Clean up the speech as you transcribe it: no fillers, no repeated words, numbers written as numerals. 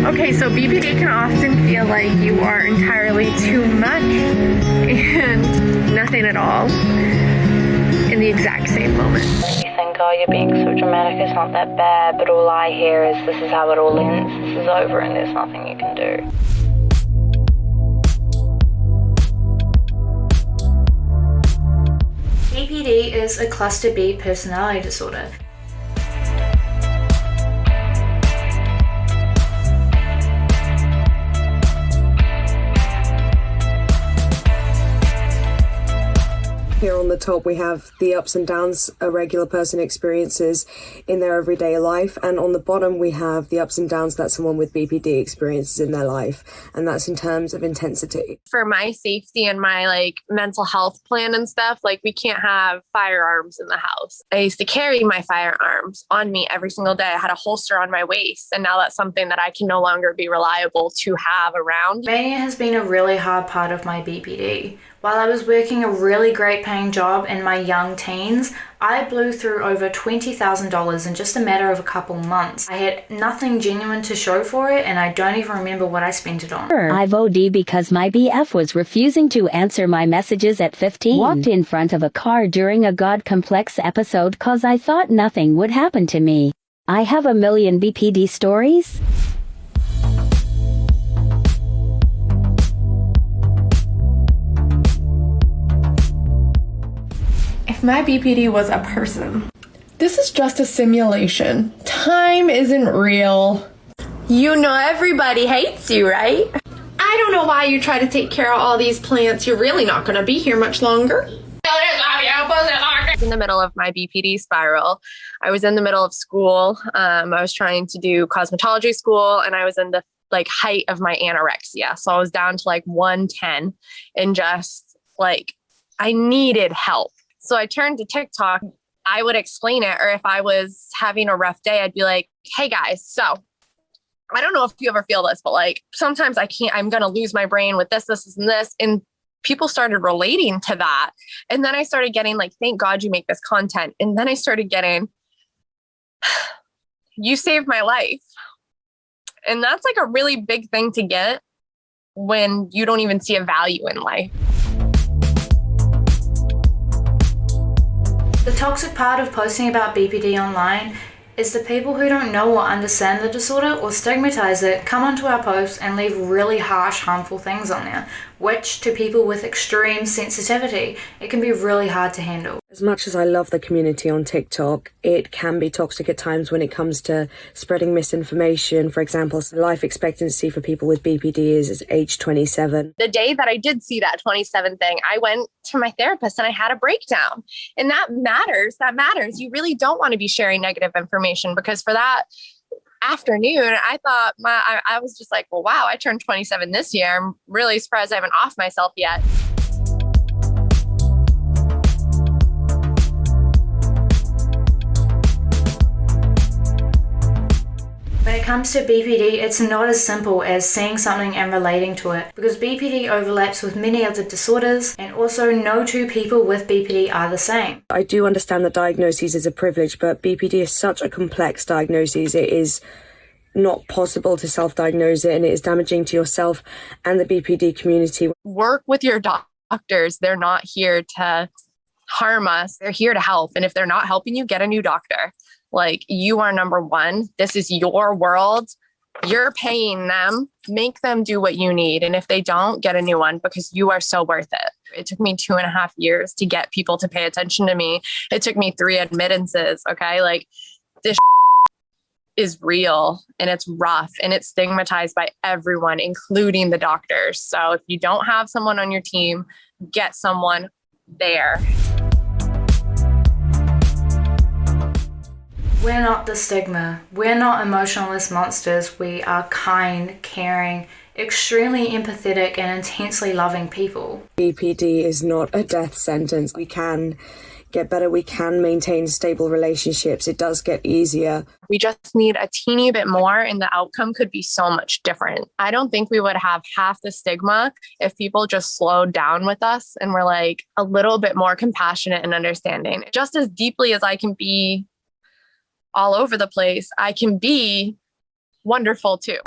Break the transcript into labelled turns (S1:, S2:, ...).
S1: Okay, so BPD can often feel like you are entirely too much and nothing at all in the exact same moment.
S2: You think, oh, you're being so dramatic, it's not that bad, but all I hear is this is how it all ends, this is over, and there's nothing you can do.
S3: BPD is a cluster B personality disorder.
S4: Here on the top we have the ups and downs a regular person experiences in their everyday life, and on the bottom we have the ups and downs that someone with BPD experiences in their life, and that's in terms of intensity.
S1: For my safety and my mental health plan and stuff, we can't have firearms in the house. I used to carry my firearms on me every single day. I had a holster on my waist, and now that's something that I can no longer be reliable to have around.
S3: Mania has been a really hard part of my BPD. While I was working a really great paying job in my young teens, I blew through over $20,000 in just a matter of a couple months. I had nothing genuine to show for it, and I don't even remember what I spent it on.
S5: I've OD because my BF was refusing to answer my messages at 15. Walked in front of a car during a God Complex episode cause I thought nothing would happen to me. I have a million BPD stories.
S6: If my BPD was a person, this is just a simulation. Time isn't real.
S1: You know everybody hates you, right?
S6: I don't know why you try to take care of all these plants. You're really not going to be here much longer.
S1: I was in the middle of my BPD spiral. I was in the middle of school. I was trying to do cosmetology school, and I was in the height of my anorexia. So I was down to 110 and just I needed help. So I turned to TikTok. I would explain it, or if I was having a rough day, I'd be like, hey guys, so I don't know if you ever feel this, but sometimes I'm going to lose my brain with this, and this. And people started relating to that. And then I started getting thank God you make this content. And then I started getting, you saved my life. And that's a really big thing to get when you don't even see a value in life.
S3: The toxic part of posting about BPD online is the people who don't know or understand the disorder or stigmatize it come onto our posts and leave really harsh, harmful things on there, which to people with extreme sensitivity, it can be really hard to handle.
S4: As much as I love the community on TikTok, it can be toxic at times when it comes to spreading misinformation. For example, life expectancy for people with BPD is age 27.
S1: The day that I did see that 27 thing, I went to my therapist and I had a breakdown. And that matters. That matters. You really don't want to be sharing negative information, because for that afternoon, I thought I was just well, wow, I turned 27 this year. I'm really surprised I haven't off myself yet.
S3: When it comes to BPD, it's not as simple as seeing something and relating to it, because BPD overlaps with many other disorders, and also no two people with BPD are the same.
S4: I do understand that diagnosis is a privilege, but BPD is such a complex diagnosis. It is not possible to self-diagnose it, and it is damaging to yourself and the BPD community.
S1: Work with your doctors. They're not here to harm us. They're here to help. And if they're not helping you, get a new doctor. You are number one. This is your world. You're paying them. Make them do what you need. And if they don't, get a new one, because you are so worth it. It took me 2.5 years to get people to pay attention to me. It took me 3 admittances. Okay. This is real, and it's rough, and it's stigmatized by everyone, including the doctors. So if you don't have someone on your team, get someone there.
S3: We're not the stigma. We're not emotionless monsters. We are kind, caring, extremely empathetic, and intensely loving people.
S4: BPD is not a death sentence. We can get better. We can maintain stable relationships. It does get easier.
S1: We just need a teeny bit more, and the outcome could be so much different. I don't think we would have half the stigma if people just slowed down with us and were a little bit more compassionate and understanding. Just as deeply as I can be all over the place, I can be wonderful too.